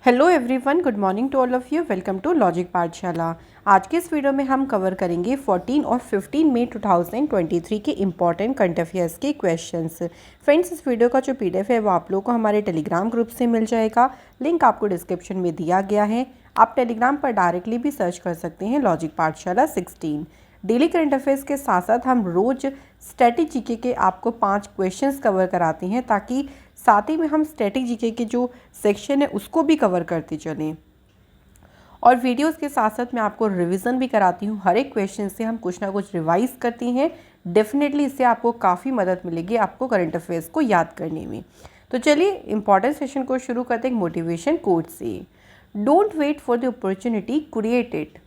Hello everyone, good morning to all of you. Welcome to logic Pathshala. आज के इस video में हम कवर करेंगे 14 और 15 मई 2023 के इम्पॉर्टेंट करंट अफेयर्स के क्वेश्चंस। फ्रेंड्स, इस वीडियो का जो पीडीएफ है वो आप लोगों को हमारे टेलीग्राम ग्रुप से मिल जाएगा। लिंक आपको डिस्क्रिप्शन में दिया गया है। आप टेलीग्राम पर डायरेक्टली भी सर्च कर सकते हैं लॉजिक पाठशाला 16। डेली करंट अफेयर्स के साथ साथ हम रोज़ स्टैटिक जीके के आपको 5 क्वेश्चंस कवर कराते हैं, ताकि साथ ही में हम स्टैटिक जीके के जो सेक्शन है उसको भी कवर करते चलें। और वीडियोस के साथ साथ मैं आपको रिवीजन भी कराती हूँ। हर एक क्वेश्चन से हम कुछ ना कुछ रिवाइज करती हैं। डेफिनेटली इससे आपको काफ़ी मदद मिलेगी आपको करंट अफेयर्स को याद करने में। तो चलिए इंपॉर्टेंट सेशन को शुरू करते हैं एक मोटिवेशन कोट से। Don't wait for the opportunity, create it.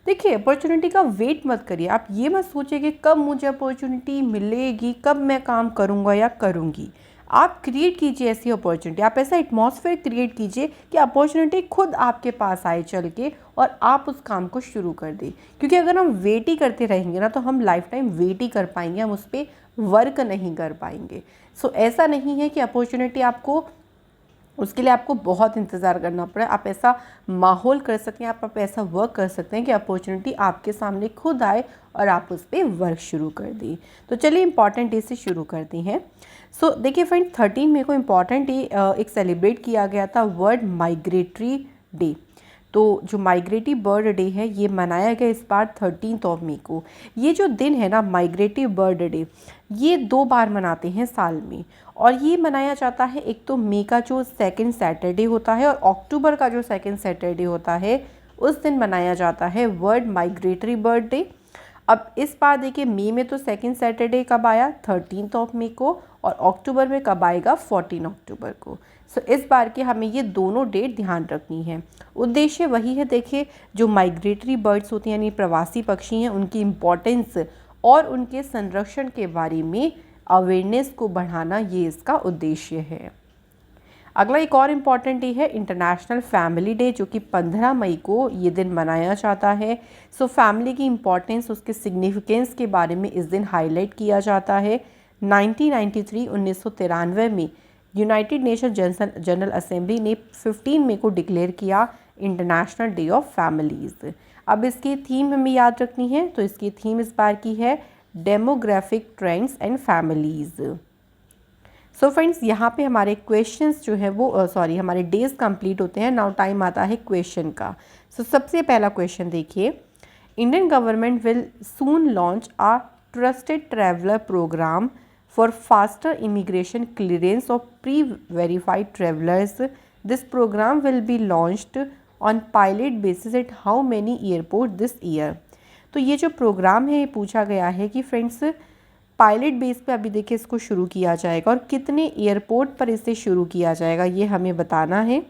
देखिए, अपॉर्चुनिटी का वेट मत करिए। आप ये मत सोचिए कि कब मुझे अपॉर्चुनिटी मिलेगी, कब मैं काम करूँगा या करूँगी। आप क्रिएट कीजिए ऐसी अपॉर्चुनिटी। आप ऐसा एटमॉस्फेयर क्रिएट कीजिए कि अपॉर्चुनिटी खुद आपके पास आए चल के और आप उस काम को शुरू कर दें। क्योंकि अगर हम वेट ही करते रहेंगे ना, तो हम लाइफ टाइम वेट ही कर पाएंगे, हम उस पर वर्क नहीं कर पाएंगे। सो ऐसा नहीं है कि अपॉर्चुनिटी आपको, उसके लिए आपको बहुत इंतज़ार करना पड़े। आप ऐसा माहौल कर सकते हैं, आप ऐसा वर्क कर सकते हैं कि अपॉर्चुनिटी आपके सामने खुद आए और आप उस पर वर्क शुरू कर दें। तो चलिए इंपॉर्टेंट डे से शुरू करते हैं। सो देखिए फ्रेंड, 13 मई को इम्पॉर्टेंट डे एक सेलिब्रेट किया गया था, वर्ल्ड माइग्रेटरी डे। तो जो माइग्रेटरी बर्ड डे है ये मनाया गया इस बार 13 मई को। ये जो दिन है ना, माइग्रेटरी बर्ड डे, ये 2 बार मनाते हैं साल में। और ये मनाया जाता है, एक तो मई का जो सेकंड सैटरडे होता है और अक्टूबर का जो सेकंड सैटरडे होता है उस दिन मनाया जाता है वर्ल्ड माइग्रेटरी बर्ड डे। अब इस बार देखिए, मई में तो सेकंड सैटरडे कब आया, 13 मई को, और अक्टूबर में कब आएगा, 14 अक्टूबर को। सो इस बार के हमें ये दोनों डेट ध्यान रखनी है। उद्देश्य वही है, देखिए जो माइग्रेटरी बर्ड्स होती हैं यानी प्रवासी पक्षी हैं, उनकी इम्पोर्टेंस और उनके संरक्षण के बारे में अवेयरनेस को बढ़ाना, ये इसका उद्देश्य है। अगला एक और इम्पॉर्टेंट डे है इंटरनेशनल फैमिली डे, जो कि 15 मई को ये दिन मनाया जाता है। सो फैमिली की इम्पोर्टेंस, उसके सिग्निफिकेंस के बारे में इस दिन हाईलाइट किया जाता है। 1993 में यूनाइटेड नेशन जनरल असेंबली ने 15 मई को डिक्लेयर किया इंटरनेशनल डे ऑफ फैमिलीज़। अब इसकी थीम हमें याद रखनी है, तो इसकी थीम इस बार की है demographic trends and families. So friends, यहाँ पे हमारे क्वेश्चंस जो है वो हमारे डेज कंप्लीट होते हैं। नाउ टाइम आता है क्वेश्चन का। सो सबसे पहला क्वेश्चन देखिए, Indian government will soon launch a trusted traveller program for faster immigration clearance of pre verified travellers. This program will be launched on pilot basis at how many airport this year. तो ये जो programme है ये पूछा गया है कि friends, pilot base पे अभी देखिए इसको शुरू किया जाएगा और कितने एयरपोर्ट पर इसे शुरू किया जाएगा ये हमें बताना है।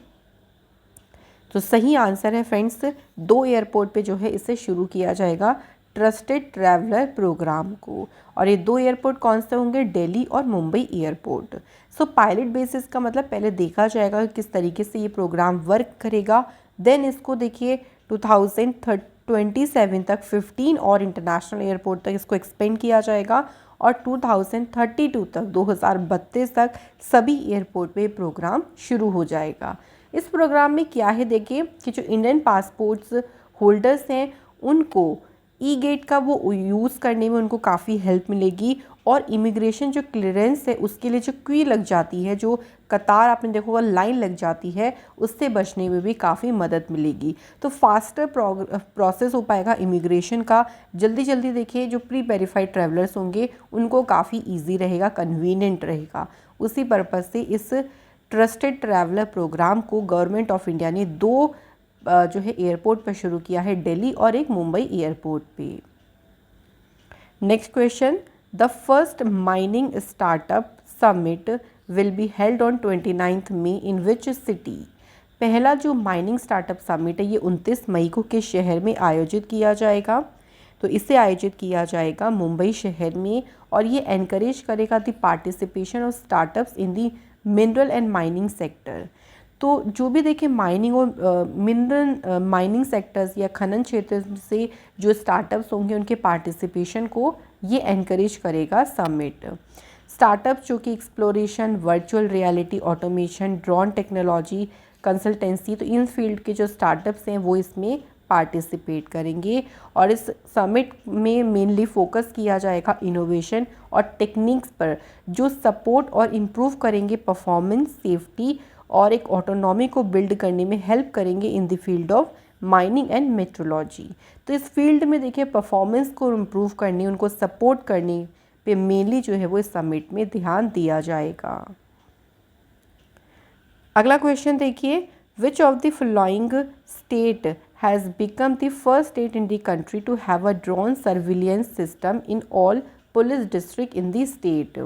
तो सही आंसर है फ्रेंड्स, 2 एयरपोर्ट पे जो है इसे शुरू किया जाएगा ट्रस्टेड ट्रैवलर प्रोग्राम को। और ये 2 एयरपोर्ट कौन से होंगे, दिल्ली और मुंबई एयरपोर्ट। सो पायलट बेसिस का मतलब पहले देखा जाएगा किस तरीके से ये प्रोग्राम वर्क करेगा। देन इसको देखिए 2027 तक 15 और इंटरनेशनल एयरपोर्ट तक इसको एक्सपेंड किया जाएगा और 2032 तक 2032 तक सभी एयरपोर्ट पे प्रोग्राम शुरू हो जाएगा। इस प्रोग्राम में क्या है देखिए कि जो इंडियन पासपोर्ट्स होल्डर्स हैं उनको ई गेट का वो यूज़ करने में उनको काफ़ी हेल्प मिलेगी। और इमिग्रेशन जो क्लियरेंस है उसके लिए जो क्यू लग जाती है, जो कतार आपने देखो वो लाइन लग जाती है, उससे बचने में भी काफ़ी मदद मिलेगी। तो फास्टर प्रोसेस हो पाएगा इमिग्रेशन का। जल्दी जल्दी देखिए जो प्री वेरीफाइड ट्रैवलर्स होंगे उनको काफ़ी ईजी रहेगा, कन्वीनियंट रहेगा। उसी पर्पज़ से इस ट्रस्टेड ट्रैवलर प्रोग्राम को गवर्नमेंट ऑफ इंडिया ने 2 जो है एयरपोर्ट पर शुरू किया है, दिल्ली और एक मुंबई एयरपोर्ट पे। Next question, the first mining startup summit will be held on 29 May in which city. पहला जो माइनिंग स्टार्टअप समिट है ये 29 मई को किस शहर में आयोजित किया जाएगा, तो इसे आयोजित किया जाएगा मुंबई शहर में। और ये एनकरेज करेगा the participation of startups in the mineral and mining sector. तो जो भी देखिए माइनिंग और मिनरल माइनिंग सेक्टर्स या खनन क्षेत्र से जो स्टार्टअप्स होंगे उनके पार्टिसिपेशन को ये एनकरेज करेगा समिट। स्टार्टअप्स जो कि exploration, virtual reality, automation, drone technology, consultancy, तो इन फील्ड के जो स्टार्टअप्स हैं वो इसमें पार्टिसिपेट करेंगे। और इस समिट में मेनली फोकस किया जाएगा इनोवेशन और टेक्निक्स पर जो सपोर्ट और इम्प्रूव करेंगे परफॉर्मेंस, सेफ्टी और एक ऑटोनॉमी को बिल्ड करने में हेल्प करेंगे in the field of mining and metrology. तो इस फील्ड में देखिए परफॉर्मेंस को इम्प्रूव करने, उनको सपोर्ट करने पे मेनली जो है वो इस समिट में ध्यान दिया जाएगा। अगला क्वेश्चन देखिए, which of the following state has become the first state in the country to have a drone surveillance system in all police district in the state.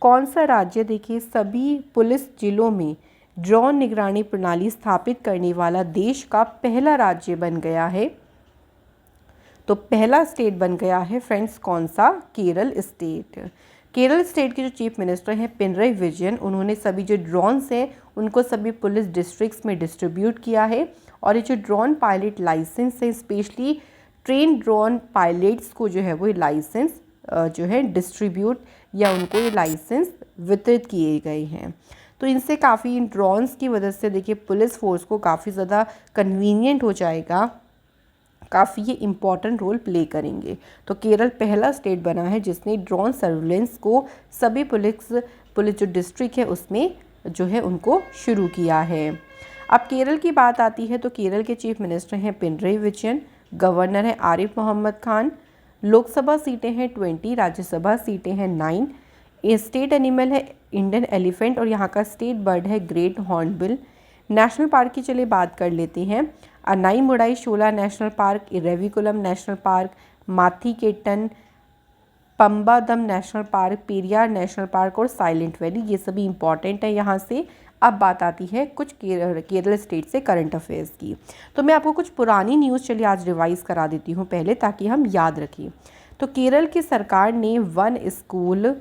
कौन सा राज्य देखिए सभी पुलिस जिलों में ड्रोन निगरानी प्रणाली स्थापित करने वाला देश का पहला राज्य बन गया है। तो पहला स्टेट बन गया है फ्रेंड्स कौन सा? केरल स्टेट। केरल स्टेट के जो चीफ मिनिस्टर हैं पिनरई विजयन, उन्होंने सभी जो ड्रोन्स हैं उनको सभी पुलिस डिस्ट्रिक्ट्स में डिस्ट्रीब्यूट किया है। और ये जो ड्रोन पायलट लाइसेंस है, स्पेशली ट्रेन ड्रोन पायलट्स को जो है वो लाइसेंस जो है डिस्ट्रीब्यूट या उनको ये लाइसेंस वितरित किए गए हैं। तो इनसे काफ़ी इन ड्रोन्स की वजह से देखिए पुलिस फोर्स को काफ़ी ज़्यादा कन्वीनियंट हो जाएगा, काफ़ी ये इम्पॉर्टेंट रोल प्ले करेंगे। तो केरल पहला स्टेट बना है जिसने ड्रोन सर्विलेंस को सभी पुलिस जो डिस्ट्रिक्ट है उसमें जो है उनको शुरू किया है। अब केरल की बात आती है तो केरल के चीफ मिनिस्टर हैं पिनरई विजयन, गवर्नर है आरिफ मोहम्मद खान, लोकसभा सीटें हैं 20, राज्यसभा सीटें हैं 9। ये स्टेट एनिमल है इंडियन एलिफेंट और यहाँ का स्टेट बर्ड है ग्रेट हॉर्नबिल। नेशनल पार्क की चलिए बात कर लेते हैं। Anamudi Shola National Park, Eravikulam National Park, Mathikettan, Pambadum National Park, Periyar National Park और साइलेंट वैली, ये सभी इंपॉर्टेंट है यहाँ से। अब बात आती है कुछ केरल स्टेट से करंट अफेयर्स की। तो मैं आपको कुछ पुरानी न्यूज़ चलिए आज रिवाइज करा देती हूँ पहले, ताकि हम याद रखें। तो केरल की सरकार ने one school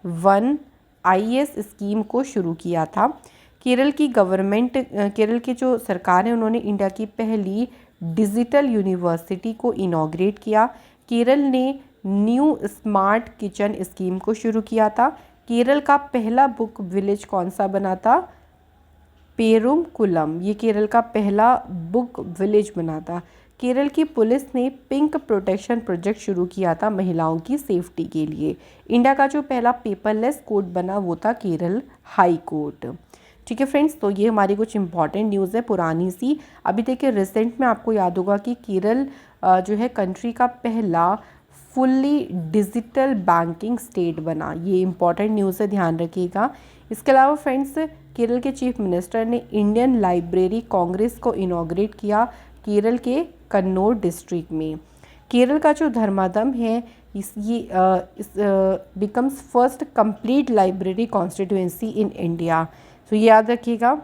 one IAS scheme को शुरू किया था। केरल की जो सरकार है उन्होंने इंडिया की पहली डिजिटल यूनिवर्सिटी को इनॉग्रेट किया। केरल ने न्यू स्मार्ट किचन स्कीम को शुरू किया था। केरल का पहला बुक विलेज कौन सा बना था? पेरुमकुलम, ये केरल का पहला बुक विलेज बना था। केरल की पुलिस ने पिंक प्रोटेक्शन प्रोजेक्ट शुरू किया था महिलाओं की सेफ्टी के लिए। इंडिया का जो पहला पेपरलेस कोर्ट बना वो था केरल हाई कोर्ट। ठीक है फ्रेंड्स, तो ये हमारी कुछ इंपॉर्टेंट न्यूज़ है पुरानी सी। अभी देखिए रिसेंट में आपको याद होगा कि केरल जो है कंट्री का पहला फुल्ली डिजिटल बैंकिंग स्टेट बना। ये इंपॉर्टेंट न्यूज़ है, ध्यान रखिएगा। इसके अलावा फ्रेंड्स केरल के चीफ मिनिस्टर ने इंडियन लाइब्रेरी कांग्रेस को इनॉग्रेट किया केरल के कन्नौज डिस्ट्रिक्ट में। केरल का जो धर्मादम है becomes first complete library constituency in India. तो ये याद रखिएगा।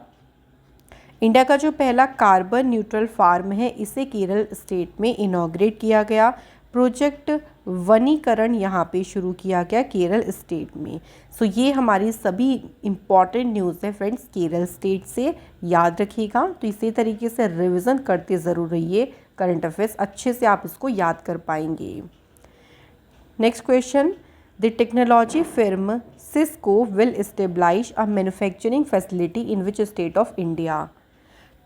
इंडिया का जो पहला कार्बन न्यूट्रल फार्म है इसे केरल स्टेट में इनॉग्रेट किया गया। प्रोजेक्ट वनीकरण यहाँ पे शुरू किया गया केरल स्टेट में। सो ये हमारी सभी इम्पॉर्टेंट न्यूज़ है फ्रेंड्स केरल स्टेट से, याद रखिएगा। तो इसी तरीके से रिवीजन करते ज़रूर रहिए करंट अफेयर्स, अच्छे से आप इसको याद कर पाएंगे। Next question, the technology firm Cisco will establish a manufacturing facility in which state of India.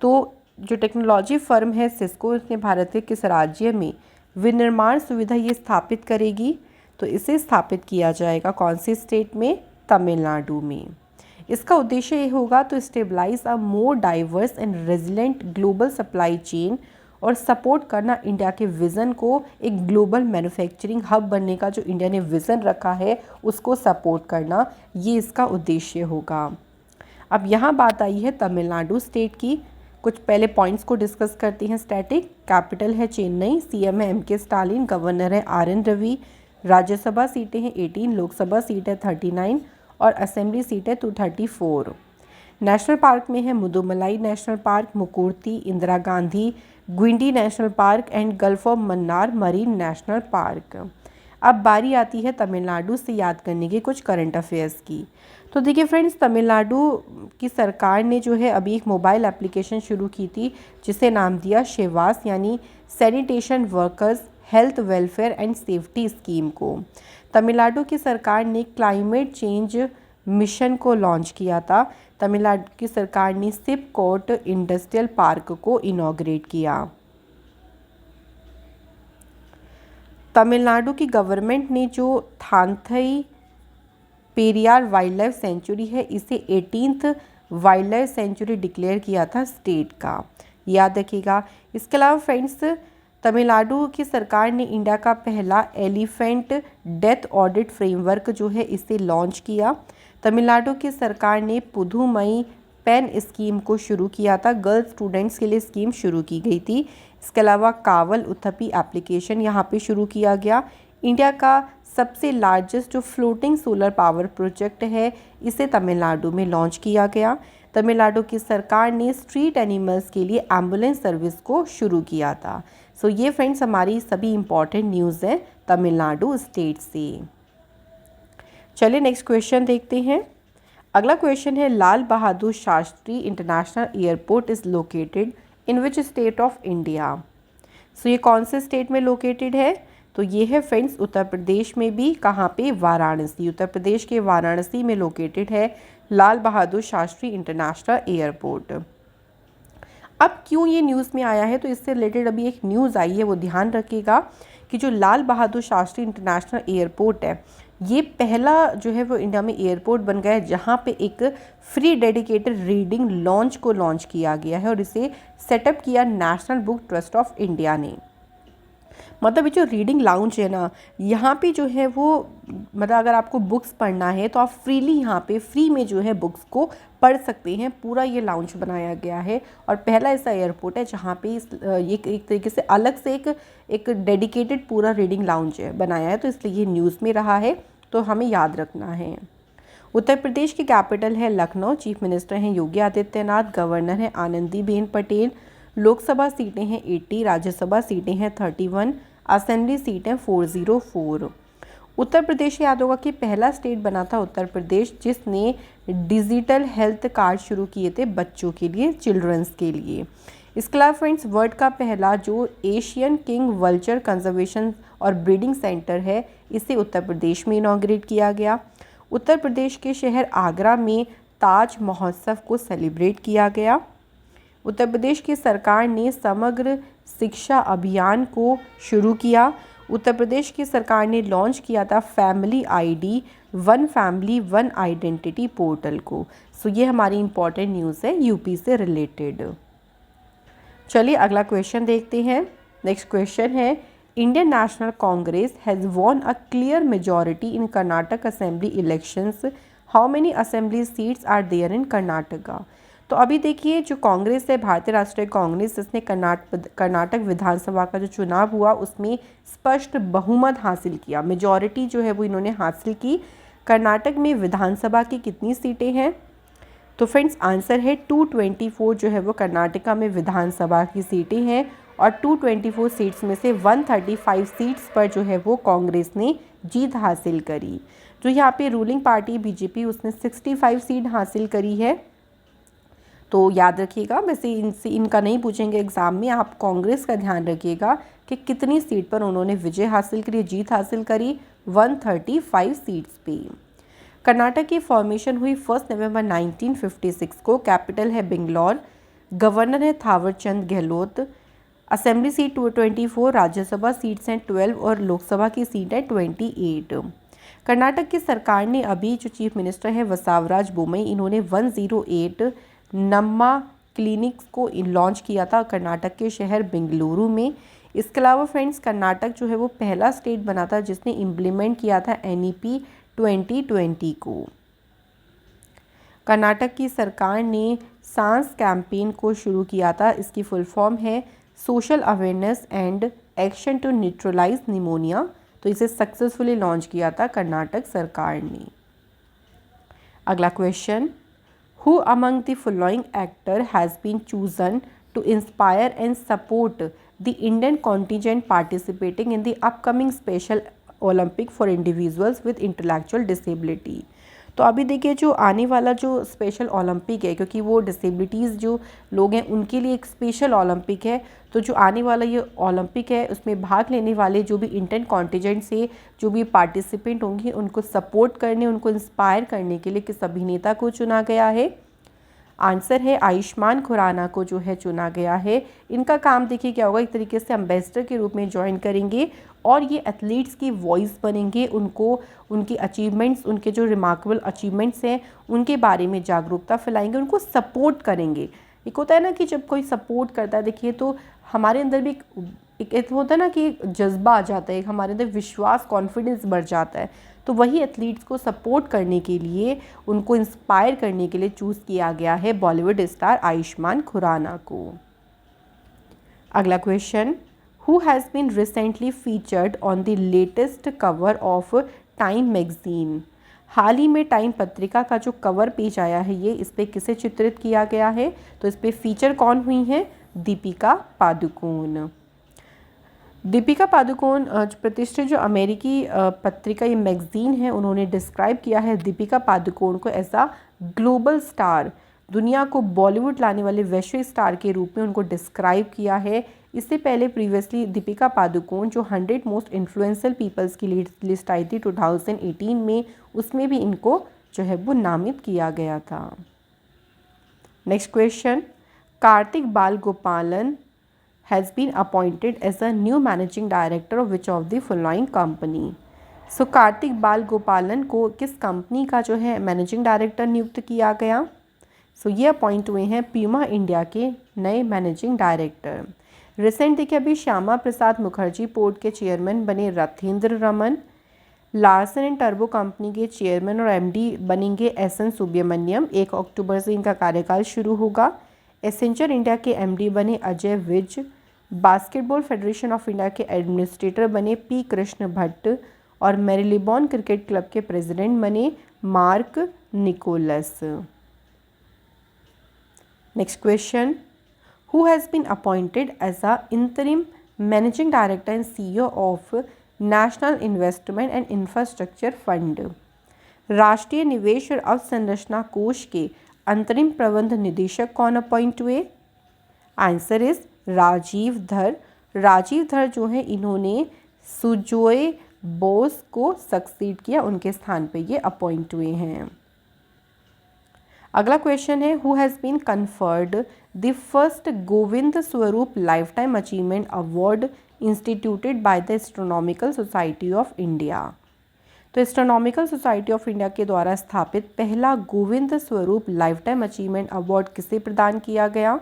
तो जो टेक्नोलॉजी फर्म है सिस्को, इसने भारत के किस राज्य में विनिर्माण सुविधा ये स्थापित करेगी? तो इसे स्थापित किया जाएगा कौन से स्टेट में? तमिलनाडु में। इसका उद्देश्य ये होगा तो stabilize a more diverse and resilient global supply chain और सपोर्ट करना इंडिया के विज़न को, एक ग्लोबल मैन्युफैक्चरिंग हब बनने का जो इंडिया ने विज़न रखा है उसको सपोर्ट करना, ये इसका उद्देश्य होगा। अब यहाँ बात आई है तमिलनाडु स्टेट की। कुछ पहले पॉइंट्स को डिस्कस करते हैं। स्टैटिक कैपिटल है चेन्नई, CM है MK स्टालिन, गवर्नर है RN रवि, राज्यसभा सीटें हैं 18, लोकसभा सीट है 39 और असेंबली सीट है 234। नेशनल पार्क में है Mudumalai National Park, Mukurthi, Indira Gandhi Guindy National Park and Gulf of Mannar Marine National Park. अब बारी आती है तमिलनाडु से याद करने के कुछ करंट अफेयर्स की। तो देखिए फ्रेंड्स, तमिलनाडु की सरकार ने जो है अभी एक मोबाइल एप्लीकेशन शुरू की थी जिसे नाम दिया शेवास, यानी sanitation workers health welfare and safety scheme को। तमिलनाडु की सरकार ने क्लाइमेट चेंज मिशन को लॉन्च किया था। तमिलनाडु की सरकार ने सिपकोट इंडस्ट्रियल पार्क को इनॉग्रेट किया। तमिलनाडु की गवर्नमेंट ने जो थानथई पेरियार वाइल्ड लाइफ सेंचुरी है इसे 18th wild life sanctuary declare किया था स्टेट का, याद रखिएगा। इसके अलावा फ्रेंड्स, तमिलनाडु की सरकार ने इंडिया का पहला एलिफेंट डेथ ऑडिट फ्रेमवर्क जो है इसे लॉन्च किया। तमिलनाडु की सरकार ने पुदुमई पेन स्कीम को शुरू किया था, गर्ल्स स्टूडेंट्स के लिए स्कीम शुरू की गई थी। इसके अलावा कावल उथपी एप्लीकेशन यहाँ पे शुरू किया गया। इंडिया का सबसे लार्जेस्ट जो फ्लोटिंग सोलर पावर प्रोजेक्ट है इसे तमिलनाडु में लॉन्च किया गया। तमिलनाडु की सरकार ने स्ट्रीट एनिमल्स के लिए एम्बुलेंस सर्विस को शुरू किया था। सो ये फ्रेंड्स हमारी सभी इंपॉर्टेंट न्यूज़ हैं तमिलनाडु स्टेट से। चलिए नेक्स्ट क्वेश्चन देखते हैं। अगला क्वेश्चन है, Lal Bahadur Shastri International Airport is located in which state of India. So ये कौन से स्टेट में लोकेटेड है? तो ये है फ्रेंड्स उत्तर प्रदेश में भी, कहाँ पे? वाराणसी। उत्तर प्रदेश के वाराणसी में लोकेटेड है लाल बहादुर शास्त्री इंटरनेशनल एयरपोर्ट। अब क्यों ये न्यूज़ में आया है, तो इससे रिलेटेड अभी एक न्यूज़ आई है, वो ध्यान रखिएगा कि जो लाल बहादुर शास्त्री इंटरनेशनल एयरपोर्ट है ये पहला जो है वो इंडिया में एयरपोर्ट बन गया है जहाँ पे एक फ्री डेडिकेटेड रीडिंग लॉन्च को लॉन्च किया गया है और इसे सेटअप किया national book trust of India ने। मतलब ये जो रीडिंग लाउंज है ना, यहाँ पे जो है वो मतलब अगर आपको बुक्स पढ़ना है तो आप फ्रीली यहाँ पे फ्री में जो है बुक्स को पढ़ सकते हैं। पूरा ये लाउंज बनाया गया है और पहला ऐसा एयरपोर्ट है जहाँ पे एक तरीके से अलग से एक डेडिकेटेड पूरा रीडिंग लाउंज बनाया है, तो इसलिए ये न्यूज़ में रहा है, तो हमें याद रखना है। उत्तर प्रदेश की कैपिटल है लखनऊ, चीफ मिनिस्टर हैं योगी आदित्यनाथ, गवर्नर हैं आनंदीबेन पटेल, लोकसभा सीटें हैं 80, राज्यसभा सीटें हैं 31, असेंबली सीटें 404। उत्तर प्रदेश याद होगा कि पहला स्टेट बना था उत्तर प्रदेश जिसने डिजिटल हेल्थ कार्ड शुरू किए थे बच्चों के लिए, चिल्ड्रंस के लिए। इसके अलावा फ्रेंड्स, वर्ल्ड का पहला जो एशियन किंग वल्चर कंजर्वेशन और ब्रीडिंग सेंटर है इसे उत्तर प्रदेश में इनॉग्रेट किया गया। उत्तर प्रदेश के शहर आगरा में ताज महोत्सव को सेलिब्रेट किया गया। उत्तर प्रदेश की सरकार ने समग्र शिक्षा अभियान को शुरू किया। उत्तर प्रदेश की सरकार ने लॉन्च किया था family ID, one family one identity portal को। सो ये हमारी इंपॉर्टेंट न्यूज़ है यूपी से रिलेटेड। चलिए अगला क्वेश्चन देखते हैं। नेक्स्ट क्वेश्चन है, Indian National Congress has won a clear majority in Karnataka assembly elections, how many assembly seats are there in Karnataka. तो अभी देखिए जो कांग्रेस है, भारतीय राष्ट्रीय कांग्रेस, इसने कर्नाटक विधानसभा का जो चुनाव हुआ उसमें स्पष्ट बहुमत हासिल किया, मेजॉरिटी जो है वो इन्होंने हासिल की। कर्नाटक में विधानसभा की कितनी सीटें हैं? तो फ्रेंड्स आंसर है 224 जो है वो कर्नाटका में विधानसभा की सीटें हैं और 224 सीट्स में से 135 सीट्स पर जो है वो कांग्रेस ने जीत हासिल करी। जो यहाँ पे रूलिंग पार्टी बीजेपी उसने 65 सीट हासिल करी है। तो याद रखिएगा, वैसे इनका नहीं पूछेंगे एग्ज़ाम में, आप कांग्रेस का ध्यान रखिएगा कि कितनी सीट पर उन्होंने विजय हासिल करी, जीत हासिल करी, 135 सीट्स पे। कर्नाटक की फॉर्मेशन हुई 1 नवंबर 1956 को, कैपिटल है बेंगलोर, गवर्नर है Thawarchand Gehlot, assembly seat 24, Rajya Sabha seats हैं 12 और लोकसभा की सीट है 28। कर्नाटक की सरकार ने अभी जो चीफ मिनिस्टर है वसावराज बोमई, इन्होंने 108 नम्मा क्लिनिक्स को लॉन्च किया था कर्नाटक के शहर बेंगलुरु में। इसके अलावा फ्रेंड्स कर्नाटक जो है वो पहला स्टेट बना था जिसने इम्प्लीमेंट किया था NEP 2020 को। कर्नाटक की सरकार ने सांस कैंपेन को शुरू किया था, इसकी फुल फॉर्म है social awareness and action to neutralize pneumonia. तो इसे सक्सेसफुली लॉन्च किया था कर्नाटक सरकार ने। अगला question, who among the following actor has been chosen to inspire and support the Indian contingent participating in the upcoming special Olympic for individuals with intellectual disability. तो अभी देखिए जो आने वाला जो स्पेशल ओलंपिक है, क्योंकि वो डिसेबिलिटीज़ जो लोग हैं उनके लिए एक स्पेशल ओलंपिक है, तो जो आने वाला ये ओलंपिक है उसमें भाग लेने वाले जो भी इंडियन कॉन्टिजेंट से जो भी पार्टिसिपेंट होंगे उनको सपोर्ट करने, उनको इंस्पायर करने के लिए किस अभिनेता को चुना गया है? आंसर है आयुष्मान खुराना को जो है चुना गया है। इनका काम देखिए क्या होगा, एक तरीके से एम्बेसडर के रूप में ज्वाइन करेंगे और ये एथलीट्स की वॉइस बनेंगे, उनको उनकी अचीवमेंट्स, उनके जो रिमार्केबल अचीवमेंट्स हैं उनके बारे में जागरूकता फैलाएंगे, उनको सपोर्ट करेंगे। एक होता है ना कि जब कोई सपोर्ट करता है देखिए तो हमारे अंदर भी एक होता है ना कि जज्बा आ जाता है, हमारे अंदर विश्वास, कॉन्फिडेंस बढ़ जाता है। तो वही एथलीट्स को सपोर्ट करने के लिए, उनको इंस्पायर करने के लिए चूज़ किया गया है बॉलीवुड स्टार आयुष्मान खुराना को। अगला question, who has been recently featured on the latest cover of Time magazine? हाल ही में टाइम पत्रिका का जो कवर पेज आया है ये, इस पर किसे चित्रित किया गया है? तो इस पर फीचर कौन हुई हैं? दीपिका पादुकोण। दीपिका पादुकोण प्रतिष्ठित जो अमेरिकी पत्रिका ये मैगजीन है, उन्होंने डिस्क्राइब किया है दीपिका पादुकोण को एज अ ग्लोबल स्टार, दुनिया को बॉलीवुड लाने वाले वैश्विक स्टार के रूप में उनको डिस्क्राइब किया है। इससे पहले प्रीवियसली दीपिका पादुकोण जो 100 मोस्ट इन्फ्लुएंशियल पीपल्स की लिस्ट आई थी 2018 में, उसमें भी इनको जो है वो नामित किया गया था। Next question, Kartik Balagopalan has been appointed as a new managing director of which of the following company? So Kartik Balagopalan को किस कंपनी का जो है मैनेजिंग डायरेक्टर नियुक्त किया गया? ये अपॉइंट हुए हैं प्यूमा इंडिया के नए मैनेजिंग डायरेक्टर। रिसेंट देखिए अभी श्यामा प्रसाद मुखर्जी पोर्ट के चेयरमैन बने रथेंद्र रमन। लार्सन एंड टर्बो कंपनी के चेयरमैन और एमडी बनेंगे एसएन सुब्रमण्यम, 1 अक्टूबर से इनका कार्यकाल शुरू होगा। एसेंचर इंडिया के एमडी बने Ajay Vij. Basketball Federation of India के एडमिनिस्ट्रेटर बने पी कृष्ण भट्ट और मैरीलिबॉन क्रिकेट क्लब के प्रेसिडेंट बने Mark Nicholas. Next question, who has been appointed as a interim managing director and CEO of National Investment and Infrastructure Fund? राष्ट्रीय निवेश और अवसंरचना कोष के अंतरिम प्रबंध निदेशक कौन अपॉइंट हुए? आंसर इज राजीव धर। राजीव धर जो है इन्होंने सुजोय बोस को सक्सीड किया, उनके स्थान पे ये अपॉइंट हुए हैं। अगला क्वेश्चन है, who has been conferred the first Govind Swarup Lifetime Achievement Award instituted by the Astronomical Society of India? तो एस्ट्रोनॉमिकल सोसाइटी ऑफ इंडिया के द्वारा स्थापित पहला Govind Swarup Lifetime Achievement award किसे प्रदान किया गया?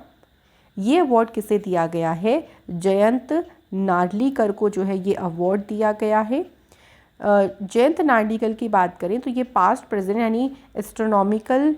ये अवार्ड किसे दिया गया है? जयंत नार्लिकर को जो है ये अवार्ड दिया गया है। जयंत नार्लिकर की बात करें तो ये पास्ट प्रेजेंट यानी एस्ट्रोनॉमिकल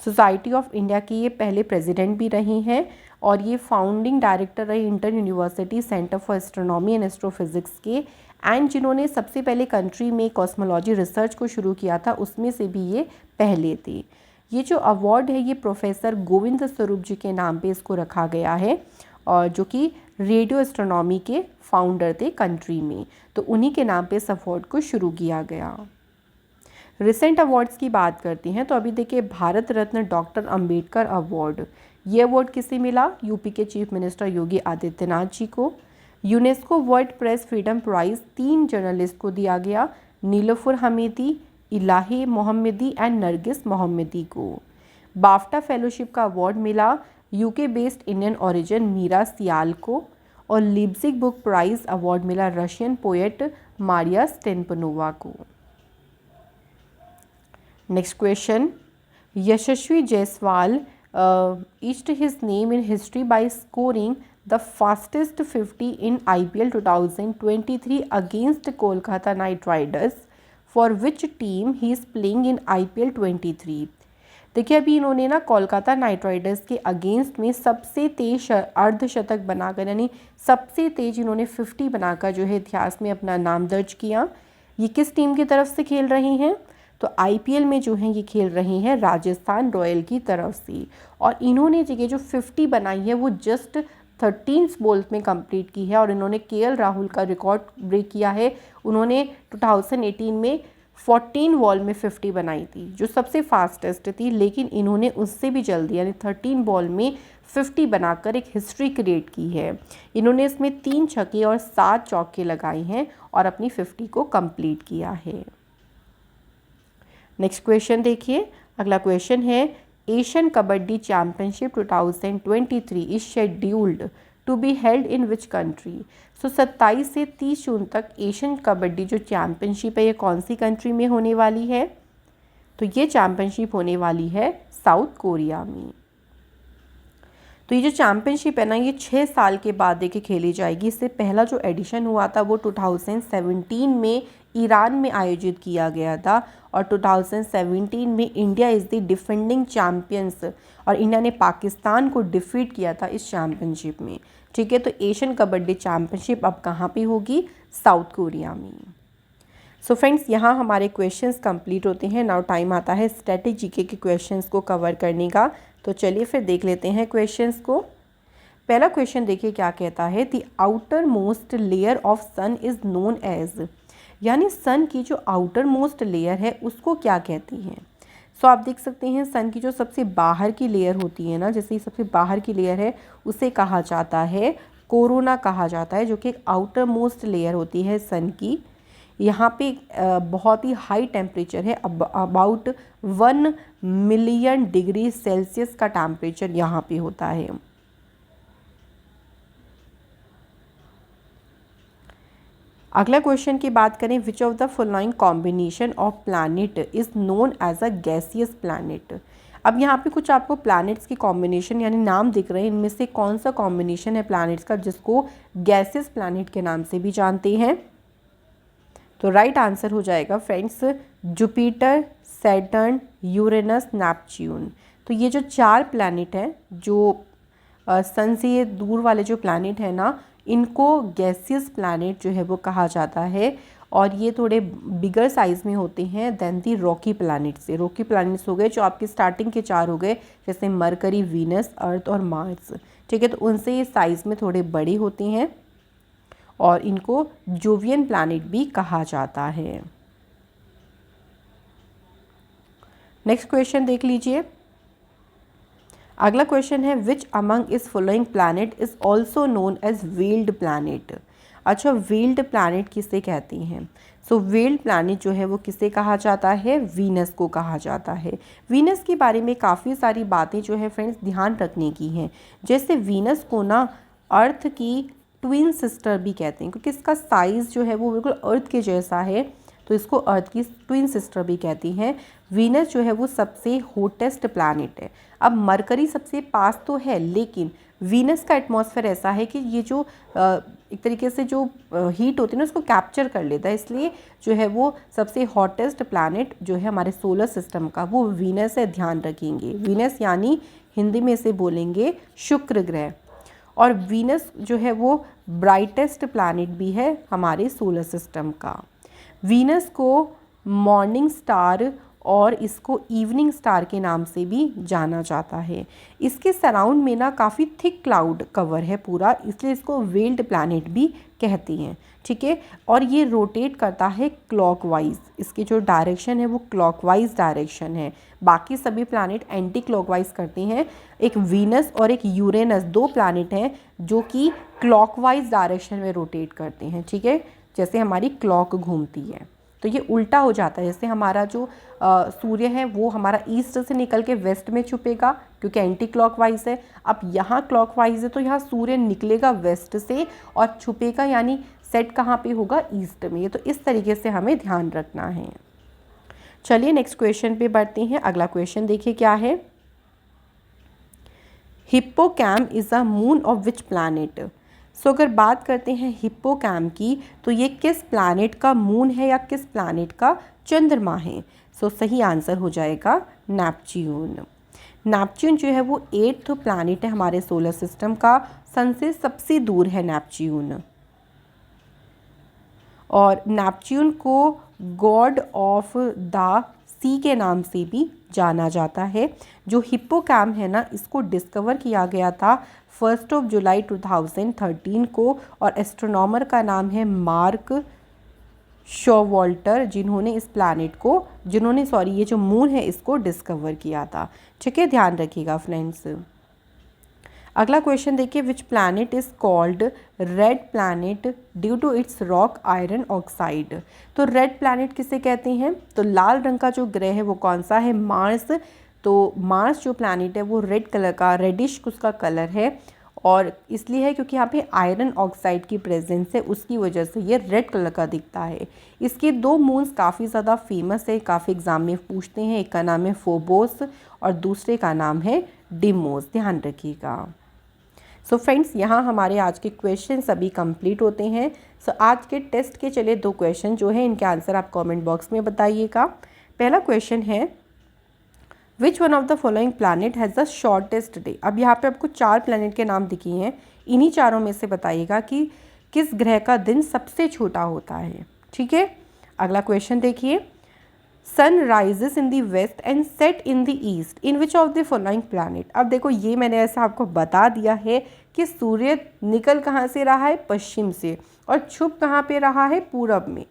सोसाइटी ऑफ इंडिया की ये पहले प्रेसिडेंट भी रही हैं और ये फाउंडिंग डायरेक्टर रहे inter university centre for astronomy and astrophysics के, एंड जिन्होंने सबसे पहले कंट्री में कॉस्मोलॉजी रिसर्च को शुरू किया था उसमें से भी ये पहले थे। ये जो अवार्ड है ये प्रोफेसर गोविंद स्वरूप जी के नाम पे इसको रखा गया है और जो कि रेडियो एस्ट्रोनॉमी के फाउंडर थे कंट्री में, तो उन्हीं के नाम पे इस अवार्ड को शुरू किया गया। रिसेंट अवार्ड्स की बात करते हैं तो अभी देखिए भारत रत्न डॉक्टर अंबेडकर अवार्ड, ये अवार्ड किसे मिला? यूपी के चीफ मिनिस्टर योगी आदित्यनाथ जी को। UNESCO World Press Freedom Prize 3 journalist को दिया गया, Niloufar Hamedi, Elaheh Mohammadi and Narges Mohammadi को। बाफ्टा फेलोशिप का अवार्ड मिला UK based Indian origin Meera Syal को और लिप्जिग बुक प्राइज़ अवार्ड मिला रशियन पोएट मारिया स्टेनपनोवा को। Next question, Yashasvi Jaiswal etched his name in history by scoring the fastest 50 in IPL 2023 against Kolkata Knight Riders, for which team he is playing in IPL 23? देखिए अभी इन्होंने ना Kolkata night Riders के against में सबसे तेज अर्धशतक बनाकर यानी सबसे तेज इन्होंने 50 बनाकर जो है इतिहास में अपना नाम दर्ज किया। ये किस टीम की तरफ से खेल रही हैं? तो आईपीएल में जो है ये खेल रही हैं राजस्थान रॉयल की तरफ से, और इन्होंने ये जो 50 बनाई है वो जस्ट 13 बॉल्स में कंप्लीट की है और इन्होंने केएल राहुल का रिकॉर्ड ब्रेक किया है। उन्होंने 2018 में 14 बॉल में 50 बनाई थी, जो सबसे फास्टेस्ट थी, लेकिन इन्होंने उससे भी जल्दी यानी 13 बॉल में 50 बनाकर एक हिस्ट्री क्रिएट की है। इन्होंने इसमें 3 छक्के और 7 चौके लगाए हैं और अपनी 50 को कंप्लीट किया है। नेक्स्ट क्वेश्चन देखिए, अगला क्वेश्चन है Asian Kabaddi Championship 2023 is scheduled to be held in which country. So 27 से 30 जून तक एशियन कबड्डी जो चैम्पियनशिप है ये कौन सी कंट्री में होने वाली है? तो ये चैम्पियनशिप होने वाली है साउथ कोरिया में। तो ये जो चैम्पियनशिप है ना, ये 6 साल के बाद देखिए खेली जाएगी। इससे पहला जो एडिशन हुआ था वो 2017 में ईरान में आयोजित किया गया था और 2017 में India is the defending champions और इंडिया ने पाकिस्तान को डिफीट किया था इस चैम्पियनशिप में। ठीक है, तो एशियन कबड्डी चैम्पियनशिप अब कहाँ पे होगी? साउथ कोरिया में। सो फ्रेंड्स, यहाँ हमारे क्वेश्चंस कंप्लीट होते हैं। नाउ टाइम आता है स्टैटिक जीके के क्वेश्चंस को कवर करने का। तो चलिए फिर देख लेते हैं क्वेश्चंस को। पहला क्वेश्चन देखिए क्या कहता है, the outermost layer of sun is known as, यानी सन की जो आउटर मोस्ट लेयर है उसको क्या कहती हैं? सो आप देख सकते हैं सन की जो सबसे बाहर की लेयर होती है ना, जैसे सबसे बाहर की लेयर है उसे कहा जाता है कोरोना कहा जाता है, जो कि एक आउटर मोस्ट लेयर होती है सन की। यहाँ पे बहुत ही हाई टेम्परेचर है, अबाउट 1 मिलियन डिग्री सेल्सियस का टेम्परेचर यहाँ पे होता है। अगला क्वेश्चन की बात करें, which of the following combination of planet is known as a gaseous planet. अब यहाँ पे कुछ आपको प्लैनेट्स की कॉम्बिनेशन यानी नाम दिख रहे हैं, इनमें से कौन सा कॉम्बिनेशन है प्लैनेट्स का जिसको गैसियस प्लैनेट के नाम से भी जानते हैं? तो राइट आंसर हो जाएगा friends Jupiter, Saturn, Uranus, Neptune. तो ये जो 4 प्लैनेट हैं जो सन से ये दूर वाले जो प्लैनेट है ना, इनको गैसियस प्लैनेट जो है वो कहा जाता है और ये थोड़े बिगर साइज़ में होते हैं देन दी रॉकी प्लैनेट से। रॉकी प्लैनेट्स हो गए जो आपके स्टार्टिंग के 4 हो गए, जैसे मरकरी, वीनस, अर्थ और मार्स। ठीक है, तो उनसे ये साइज़ में थोड़े बड़े होते हैं और इनको जोवियन प्लैनेट भी कहा जाता है। नेक्स्ट क्वेश्चन देख लीजिए। अगला क्वेश्चन है विच अमंग इस following planet is also known as veiled planet. अच्छा, वेल्ड प्लैनेट किसे कहते हैं? सो वेल्ड प्लैनेट जो है वो किसे कहा जाता है? वीनस को कहा जाता है। वीनस के बारे में काफ़ी सारी बातें जो है फ्रेंड्स ध्यान रखने की हैं। जैसे वीनस को ना अर्थ की ट्विन सिस्टर भी कहते हैं क्योंकि इसका साइज़ जो है वो बिल्कुल अर्थ के जैसा है, तो इसको अर्थ की ट्विन सिस्टर भी कहती हैं। वीनस जो है वो सबसे हॉटेस्ट प्लैनेट है। अब मरकरी सबसे पास तो है, लेकिन वीनस का एटमॉस्फेयर ऐसा है कि ये जो एक तरीके से जो हीट होती है ना उसको कैप्चर कर लेता है, इसलिए जो है वो सबसे हॉटेस्ट प्लैनेट जो है हमारे सोलर सिस्टम का वो वीनस है। ध्यान रखेंगे, वीनस यानी हिंदी में इसे बोलेंगे शुक्र ग्रह। और वीनस जो है वो ब्राइटेस्ट प्लैनेट भी है हमारे सोलर सिस्टम का। वीनस को मॉर्निंग स्टार और इसको इवनिंग स्टार के नाम से भी जाना जाता है। इसके सराउंड में ना काफ़ी थिक क्लाउड कवर है पूरा, इसलिए इसको वेल्ड प्लैनेट भी कहते हैं। ठीक है, और ये रोटेट करता है क्लॉकवाइज, इसकी जो डायरेक्शन है वो क्लॉकवाइज डायरेक्शन है। बाकी सभी प्लैनेट एंटी क्लॉकवाइज करते हैं। एक वीनस और एक यूरेनस 2 प्लैनेट हैं जो कि क्लॉकवाइज डायरेक्शन में रोटेट करते हैं। ठीक है, जैसे हमारी क्लॉक घूमती है तो ये उल्टा हो जाता है। जैसे हमारा जो सूर्य है वो हमारा ईस्ट से निकल के वेस्ट में छुपेगा क्योंकि एंटी क्लॉकवाइज है। अब यहाँ क्लॉकवाइज है तो यहाँ सूर्य निकलेगा वेस्ट से और छुपेगा यानी सेट कहाँ पे होगा? ईस्ट में। ये तो इस तरीके से हमें ध्यान रखना है। चलिए नेक्स्ट क्वेश्चन पे बढ़ते हैं। अगला क्वेश्चन देखिए क्या है, Hippocamp is a moon of which planet. So अगर बात करते हैं हिप्पोकैम्प की तो ये किस प्लैनेट का मून है या किस प्लैनेट का चंद्रमा है? सो सही आंसर हो जाएगा नेपच्यून। नेपच्यून जो है वो 8th प्लैनेट है हमारे सोलर सिस्टम का, सन से सबसे दूर है नेपच्यून। और नेपच्यून को गॉड ऑफ द सी के नाम से भी जाना जाता है। जो हिप्पोकैम्प है ना, इसको डिस्कवर किया गया था 1 जुलाई 2013 को और एस्ट्रोनॉमर का नाम है मार्क शोवाल्टर, जिन्होंने ये जो मून है इसको डिस्कवर किया था। ठीक है, ध्यान रखिएगा फ्रेंड्स। अगला क्वेश्चन देखिए, which planet is called red planet due to its rock iron oxide. तो रेड प्लैनेट किसे कहते हैं? तो लाल रंग का जो ग्रह है वो कौन सा है? मार्स। तो मार्स जो प्लैनेट है वो रेड कलर का, रेडिश उसका कलर है, और इसलिए है क्योंकि यहाँ पे आयरन ऑक्साइड की प्रेजेंस है, उसकी वजह से ये रेड कलर का दिखता है। इसके 2 मून्स काफ़ी ज़्यादा फेमस है, काफ़ी एग्जाम में पूछते हैं। एक का नाम है फोबोस और दूसरे का नाम है डिमोस, ध्यान रखिएगा। सो फ्रेंड्स, यहाँ हमारे आज के क्वेश्चन सभी कंप्लीट होते हैं। सो आज के टेस्ट के चले 2 क्वेश्चन जो है इनके आंसर आप कमेंट बॉक्स में बताइएगा। पहला क्वेश्चन है, which one of the following planet has the shortest day. अब यहाँ पे आपको 4 प्लैनेट के नाम दिखे हैं, इन्हीं चारों में से बताइएगा कि किस ग्रह का दिन सबसे छोटा होता है। ठीक है, अगला क्वेश्चन देखिए, sun rises in the west and set in the east in which of the following planet. अब देखो ये मैंने ऐसा आपको बता दिया है कि सूर्य निकल कहाँ से रहा है? पश्चिम से, और छुप कहाँ पे रहा है? पूरब में।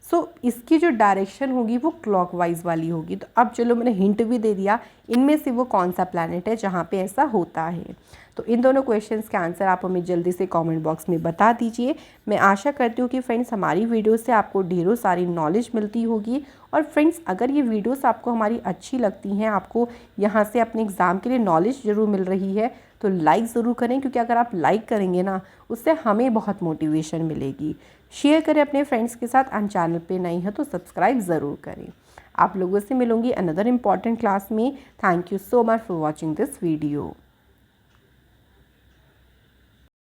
सो इसकी जो डायरेक्शन होगी वो क्लॉकवाइज वाली होगी। तो अब चलो मैंने हिंट भी दे दिया, इनमें से वो कौन सा प्लैनेट है जहाँ पे ऐसा होता है। तो इन दोनों क्वेश्चंस के आंसर आप हमें जल्दी से कमेंट बॉक्स में बता दीजिए। मैं आशा करती हूँ कि फ्रेंड्स हमारी वीडियो से आपको ढेरों सारी नॉलेज मिलती होगी। और फ्रेंड्स, अगर ये वीडियोस आपको हमारी अच्छी लगती हैं, आपको यहाँ से अपने एग्ज़ाम के लिए नॉलेज ज़रूर मिल रही है, तो लाइक ज़रूर करें, क्योंकि अगर आप लाइक करेंगे ना, उससे हमें बहुत मोटिवेशन मिलेगी। शेयर करें अपने फ्रेंड्स के साथ, और चैनल पे नई है तो सब्सक्राइब ज़रूर करें। आप लोगों से मिलूंगी अनदर इम्पॉर्टेंट क्लास में। Thank you so much for watching this video.